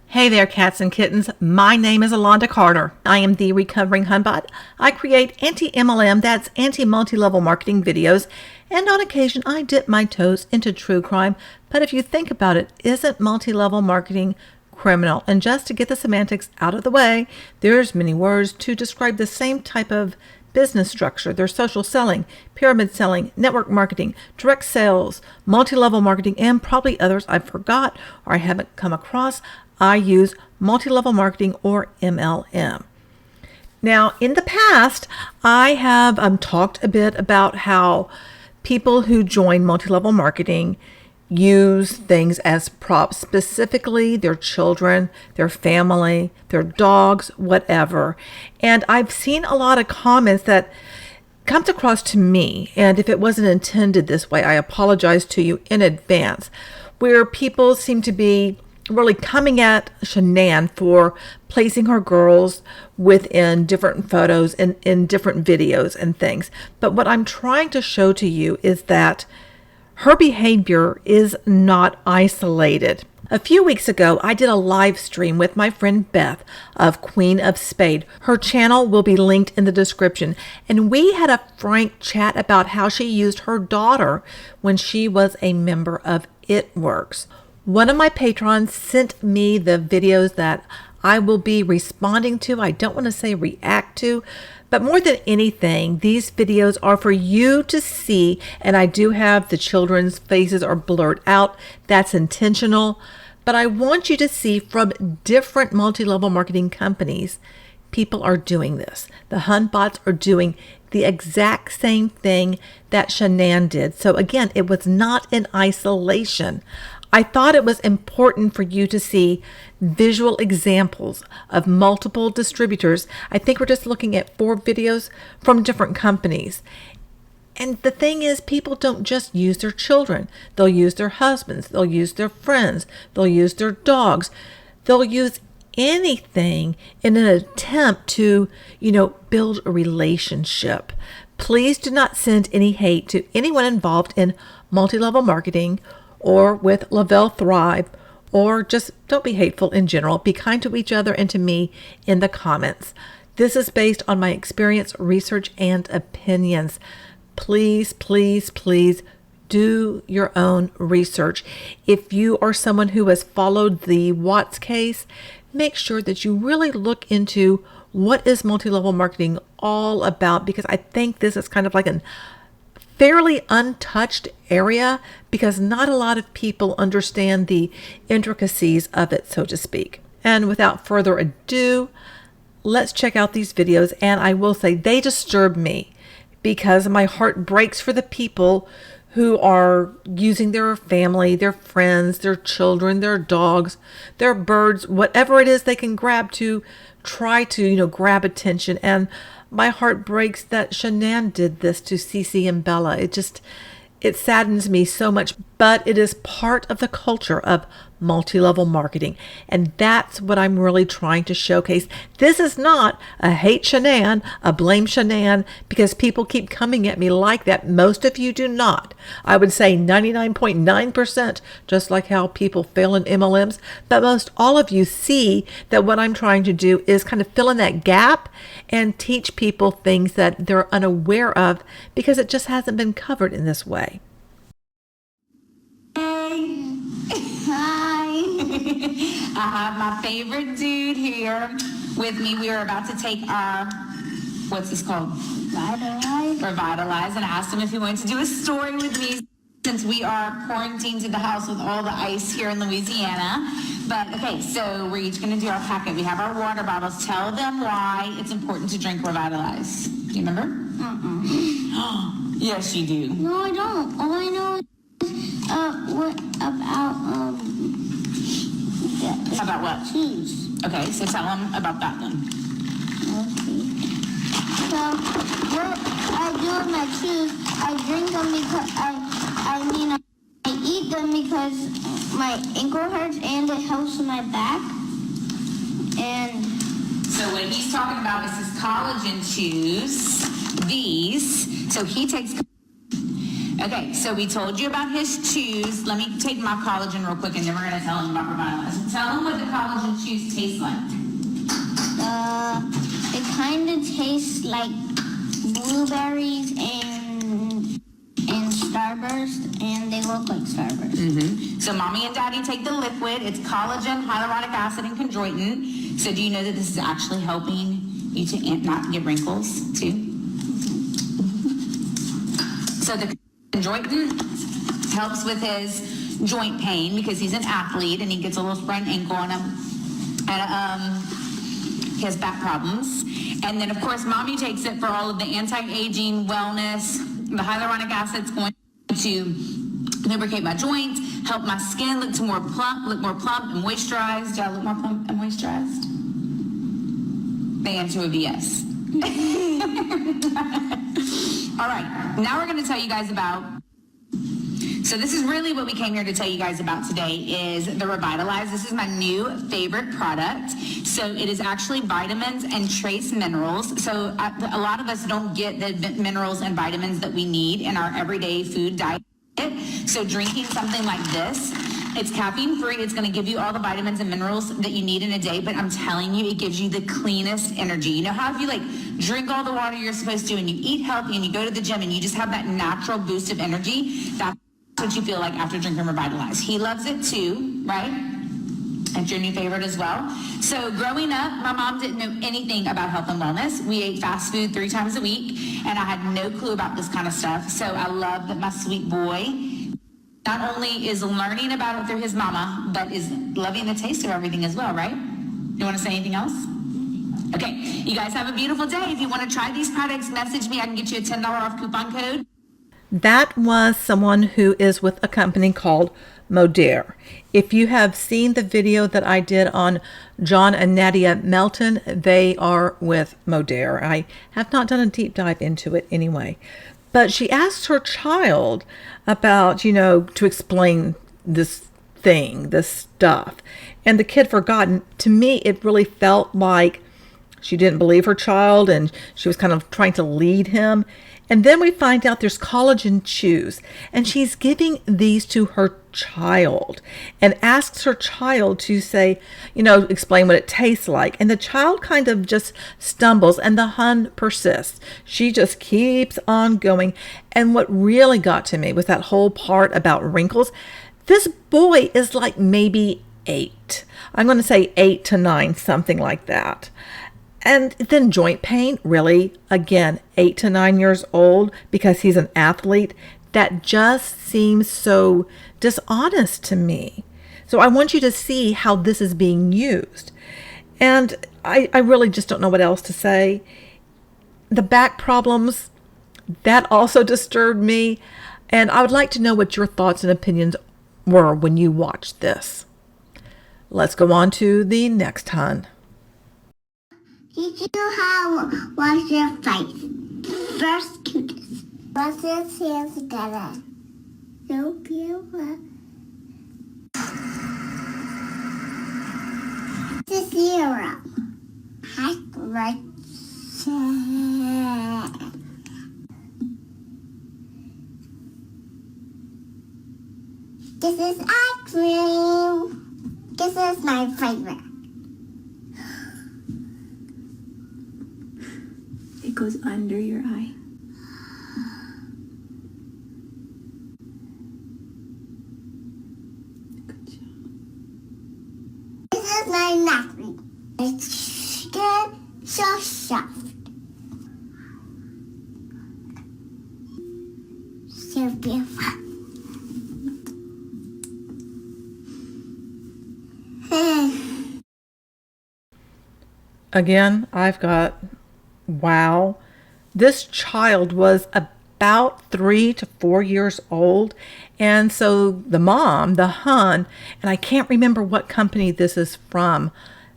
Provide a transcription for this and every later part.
Hey there, cats and kittens. My name is Alonda Carter. I am the Recovering Hunbot. I create anti-MLM, that's anti-multi-level marketing videos, and on occasion I dip my toes into true crime. But if you think about it, isn't multi-level marketing criminal? And just to get the semantics out of the way, there's many words to describe the same type of business structure. There's social selling, pyramid selling, network marketing, direct sales, multi-level marketing, and probably others I forgot or I haven't come across. I use multi-level marketing, or MLM. Now, in the past, I have talked a bit about how people who join multi-level marketing use things as props, specifically their children, their family, their dogs, whatever. And I've seen a lot of comments that comes across to me, and if it wasn't intended this way, I apologize to you in advance, where people seem to be really coming at Shanann for placing her girls within different photos and in different videos and things. But what I'm trying to show to you is that her behavior is not isolated. A few weeks ago, I did a live stream with my friend Beth of Queen of Spade. Her channel will be linked in the description. And we had a frank chat about how she used her daughter when she was a member of It Works. One of my patrons sent me the videos that I will be responding to. I don't want to say react to, but more than anything, these videos are for you to see, and I do have the children's faces are blurred out. That's intentional, but I want you to see from different multi-level marketing companies, people are doing this. The Hunbots are doing the exact same thing that Shanann did. So again, it was not in isolation. I thought it was important for you to see visual examples of multiple distributors. I think we're just looking at 4 videos from different companies. And the thing is, people don't just use their children. They'll use their husbands. They'll use their friends. They'll use their dogs. They'll use anything in an attempt to, build a relationship. Please do not send any hate to anyone involved in multi-level marketing or with Lavelle Thrive, or just don't be hateful in general. Be kind to each other and to me in the comments. This is based on my experience, research, and opinions. Please, please, please do your own research. If you are someone who has followed the Watts case, make sure that you really look into what is multi-level marketing all about, because I think this is kind of like an fairly untouched area because not a lot of people understand the intricacies of it, so to speak. And without further ado, let's check out these videos. And I will say they disturb me because my heart breaks for the people who are using their family, their friends, their children, their dogs, their birds, whatever it is they can grab to try to, grab attention. And my heart breaks that Shanann did this to Cece and Bella. It saddens me so much, but it is part of the culture of multi-level marketing. And that's what I'm really trying to showcase. This is not a hate Shanann, a blame Shanann, because people keep coming at me like that. Most of you do not. I would say 99.9%, just like how people fail in MLMs. But most all of you see that what I'm trying to do is kind of fill in that gap and teach people things that they're unaware of because it just hasn't been covered in this way. Hi. I have my favorite dude here with me. We are about to take our, what's this called? Revitalize. And I asked him if he wanted to do a story with me since we are quarantined to the house with all the ice here in Louisiana. But okay, so we're each going to do our packet. We have our water bottles. Tell them why it's important to drink Revitalize. Do you remember? Yes, you do. No, I don't. All I know is what about About what? cheese. Okay, so tell them about that then. Okay. So what I do with my cheese, I drink them because I eat them them because my ankle hurts and it helps my back. And So what he's talking about is his collagen chews, these. So he takes, okay, so we told you about his chews. Let me take my collagen real quick and then we're gonna tell him about Revitalize. Tell him what the collagen chews taste like. it kind of tastes like blueberries and Starburst, and they look like Starburst. So mommy and daddy take the liquid. It's collagen, hyaluronic acid, and chondroitin. So do you know that this is actually helping you to not get wrinkles too? So the chondroitin helps with his joint pain because he's an athlete and he gets a little sprained ankle on him. And he has back problems. And then of course mommy takes it for all of the anti-aging, wellness. The hyaluronic acid's going to lubricate my joints, help my skin look more plump and moisturized. Do I look more plump and moisturized? The answer would be yes. All right, now we're going to tell you guys about, so this is really what we came here to tell you guys about today is the Revitalize. This is my new favorite product. So it is actually vitamins and trace minerals. So a lot of us don't get the minerals and vitamins that we need in our everyday food diet. So drinking something like this, it's caffeine free. It's going to give you all the vitamins and minerals that you need in a day, but I'm telling you, it gives you the cleanest energy. You know how if you like drink all the water you're supposed to and you eat healthy and you go to the gym and you just have that natural boost of energy, that's what you feel like after drinking Revitalize. He loves it too, right? It's your new favorite as well. So growing up, my mom didn't know anything about health and wellness. We ate fast food 3 times a week, and I had no clue about this kind of stuff. So I love that my sweet boy not only is learning about it through his mama, but is loving the taste of everything as well, right? You want to say anything else? Okay, you guys have a beautiful day. If you want to try these products, message me. I can get you a $10 off coupon code. That was someone who is with a company called Modere. If you have seen the video that I did on John and Nadia Melton, they are with Modere. I have not done a deep dive into it anyway. But she asked her child about, to explain this thing, this stuff. And the kid forgot. And to me, it really felt like she didn't believe her child and she was kind of trying to lead him. And then we find out there's collagen chews, and she's giving these to her child and asks her child to say, explain what it tastes like. And the child kind of just stumbles and the Hun persists. She just keeps on going. And what really got to me was that whole part about wrinkles. This boy is like maybe 8. I'm going to say 8 to 9, something like that. And then joint pain, really, again, 8 to 9 years old because he's an athlete. That just seems so dishonest to me. So I want you to see how this is being used. And I really just don't know what else to say. The back problems, that also disturbed me. And I would like to know what your thoughts and opinions were when you watched this. Let's go on to the next Hun. Did you how wash your face? First, cutest. Wash your hands together. So beautiful. The 0. Right. This is ice cream. This is my favorite. It goes under your eye. Good job. This is my napkin. It's skin so soft. So beautiful. Again, I've got, wow, this child was about 3 to 4 years old. And so the mom, the Hun, and I can't remember what company this is from,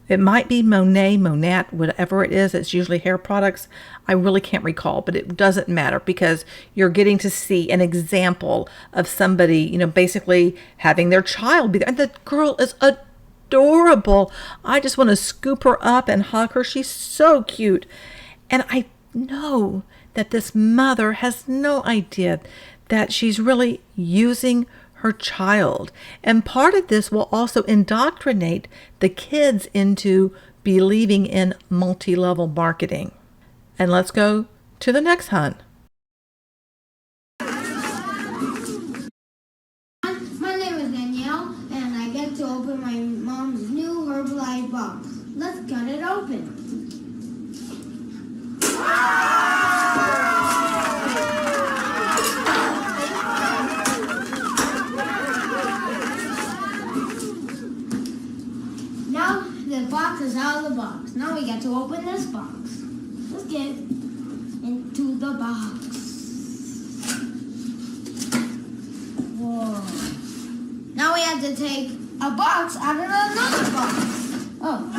It might be Monet, Monat, whatever it is. It's usually hair products. I really can't recall, but it doesn't matter because you're getting to see an example of somebody, you know, basically having their child be there. And the girl is adorable. I just want to scoop her up and hug her. She's so cute. And I know that this mother has no idea that she's really using her child. And part of this will also indoctrinate the kids into believing in multi-level marketing. And let's go to the next hun. My name is Danielle, and I get to open my mom's new Herbalife box. Let's cut it open. Now the box is out of the box. Now we get to open this box. Let's get into the box. Whoa. Now we have to take a box out of another box. Oh.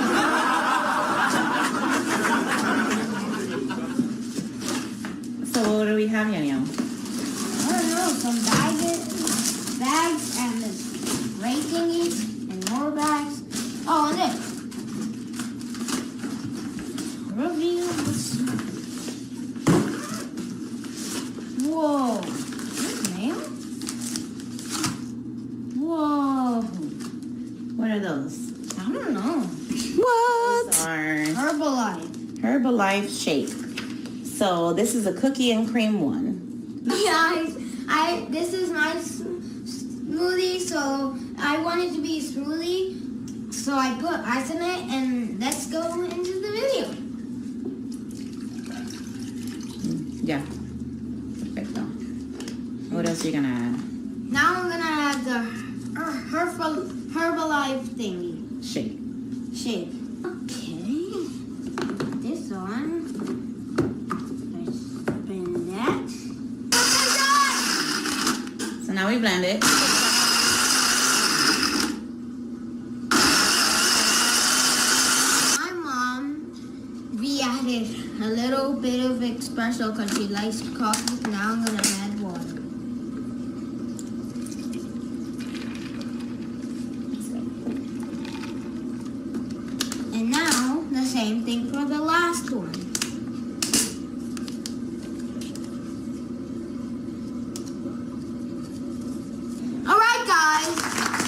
So what do we have, Danielle? I don't know, some bags and this gray thingy and more bags. Oh, and this. Reveal the smell. Whoa. Is it mail? Whoa. What are those? I don't know. What? Those are Herbalife shake. So this is a cookie and cream one. Yeah, this is my smoothie, so I want it to be a smoothie. So I put ice in it, and let's go into the video. Yeah. Perfecto. What else are you gonna add? Now I'm gonna add the Herbalife thingy. Shake. Shake. Okay. Put this on. Let's spin that. So now we blend it. My mom, we added a little bit of espresso because she likes coffee. Now I'm gonna add water. And now the same thing for the last one. Alright guys,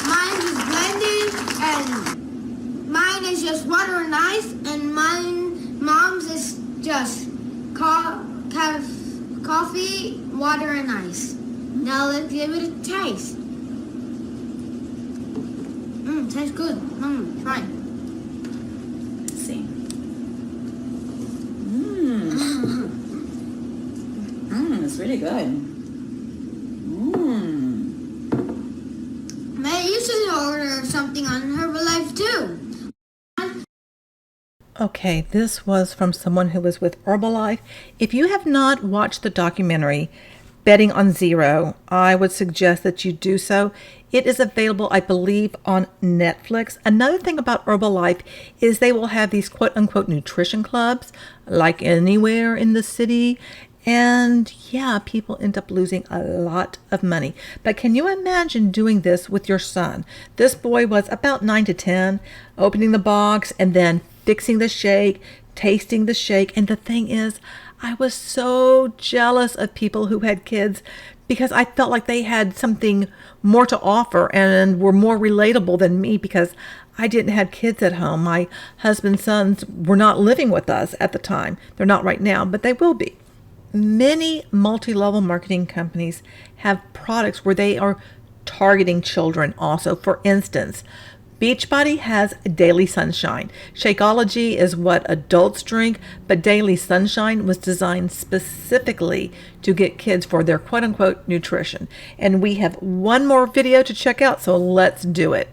mine is blended and mine is just water and ice, and mom's is just coffee, water and ice. Now let's give it a taste. Tastes good. Try. Let's see. It's really good. Man, you should order something on Herbalife too. Okay, this was from someone who was with Herbalife. If you have not watched the documentary Betting on Zero, I would suggest that you do so. It is available, I believe, on Netflix. Another thing about Herbalife is they will have these quote-unquote nutrition clubs, like anywhere in the city. And yeah, people end up losing a lot of money. But can you imagine doing this with your son? This boy was about 9 to 10, opening the box and then fixing the shake, tasting the shake. And the thing is, I was so jealous of people who had kids because I felt like they had something more to offer and were more relatable than me because I didn't have kids at home. My husband's sons were not living with us at the time. They're not right now, but they will be. Many multi-level marketing companies have products where they are targeting children also. For instance, Beachbody has Daily Sunshine. Shakeology is what adults drink, but Daily Sunshine was designed specifically to get kids for their quote-unquote nutrition. And we have one more video to check out, so let's do it.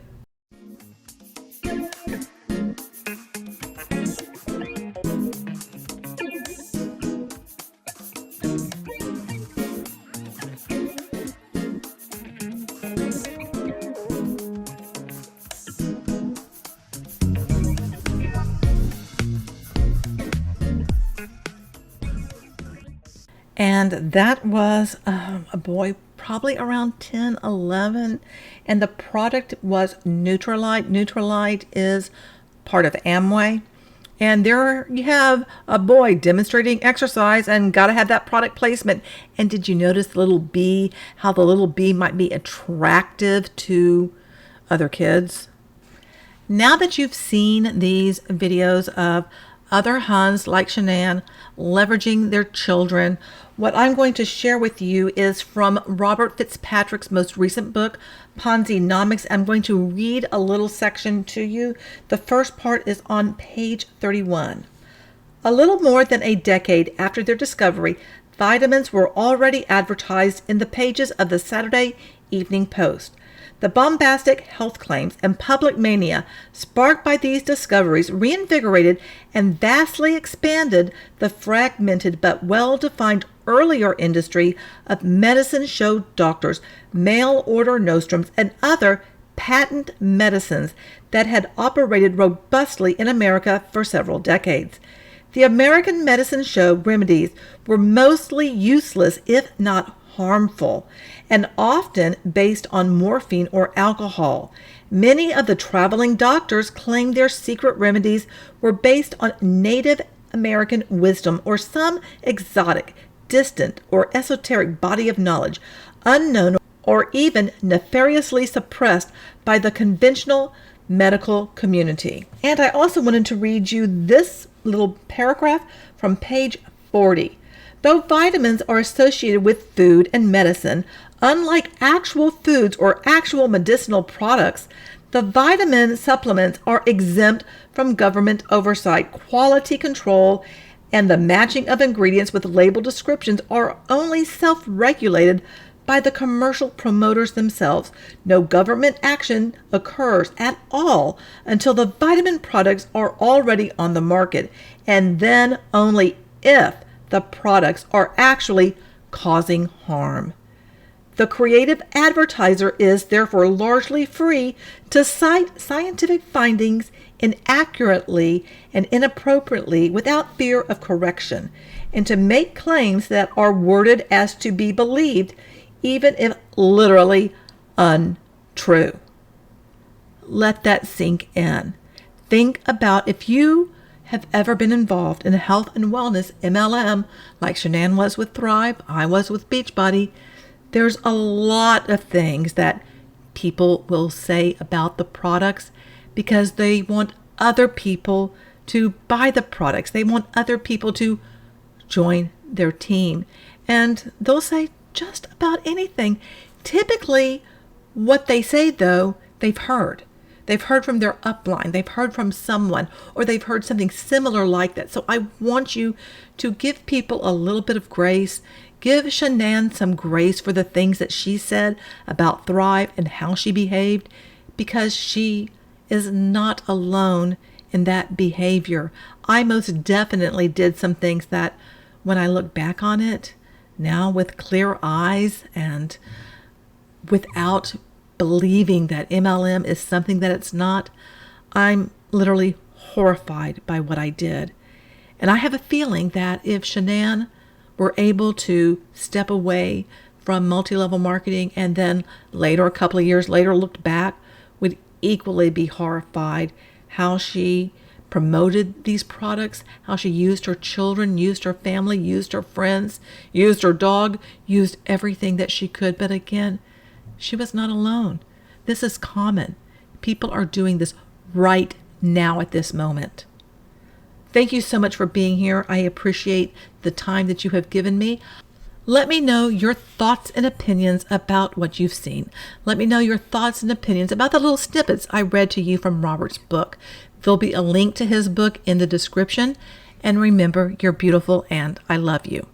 And that was a boy probably around 10, 11. And the product was Nutrilite. Nutrilite is part of Amway. And there you have a boy demonstrating exercise and got to have that product placement. And did you notice the little bee, how the little bee might be attractive to other kids? Now that you've seen these videos of other Huns like Shanann leveraging their children, what I'm going to share with you is from Robert Fitzpatrick's most recent book, Ponzi-nomics. I'm going to read a little section to you. The first part is on page 31. A little more than a decade after their discovery, vitamins were already advertised in the pages of the Saturday Evening Post. The bombastic health claims and public mania sparked by these discoveries reinvigorated and vastly expanded the fragmented but well-defined earlier industry of medicine show doctors, mail-order nostrums, and other patent medicines that had operated robustly in America for several decades. The American medicine show remedies were mostly useless, if not harmful, and often based on morphine or alcohol. Many of the traveling doctors claimed their secret remedies were based on Native American wisdom or some exotic, distant, or esoteric body of knowledge, unknown or even nefariously suppressed by the conventional medical community. And I also wanted to read you this little paragraph from page 40. Though vitamins are associated with food and medicine, unlike actual foods or actual medicinal products, the vitamin supplements are exempt from government oversight, quality control, and the matching of ingredients with label descriptions are only self-regulated by the commercial promoters themselves. No government action occurs at all until the vitamin products are already on the market, and then only if the products are actually causing harm. The creative advertiser is therefore largely free to cite scientific findings inaccurately and inappropriately without fear of correction, and to make claims that are worded as to be believed, even if literally untrue. Let that sink in. Think about if you have ever been involved in a health and wellness MLM, like Shanann was with Thrive, I was with Beachbody. There's a lot of things that people will say about the products because they want other people to buy the products. They want other people to join their team. And they'll say just about anything. Typically, what they say, though, they've heard. They've heard from their upline. They've heard from someone, or they've heard something similar like that. So I want you to give people a little bit of grace. Give Shanann some grace for the things that she said about Thrive and how she behaved, because she is not alone in that behavior. I most definitely did some things that, when I look back on it, now with clear eyes and without believing that MLM is something that it's not, I'm literally horrified by what I did. And I have a feeling that if Shanann were able to step away from multi-level marketing and then later, a couple of years later, looked back, would equally be horrified how she promoted these products, how she used her children, used her family, used her friends, used her dog, used everything that she could. But again, she was not alone. This is common. People are doing this right now at this moment. Thank you so much for being here. I appreciate the time that you have given me. Let me know your thoughts and opinions about what you've seen. Let me know your thoughts and opinions about the little snippets I read to you from Robert's book. There'll be a link to his book in the description. And remember, you're beautiful and I love you.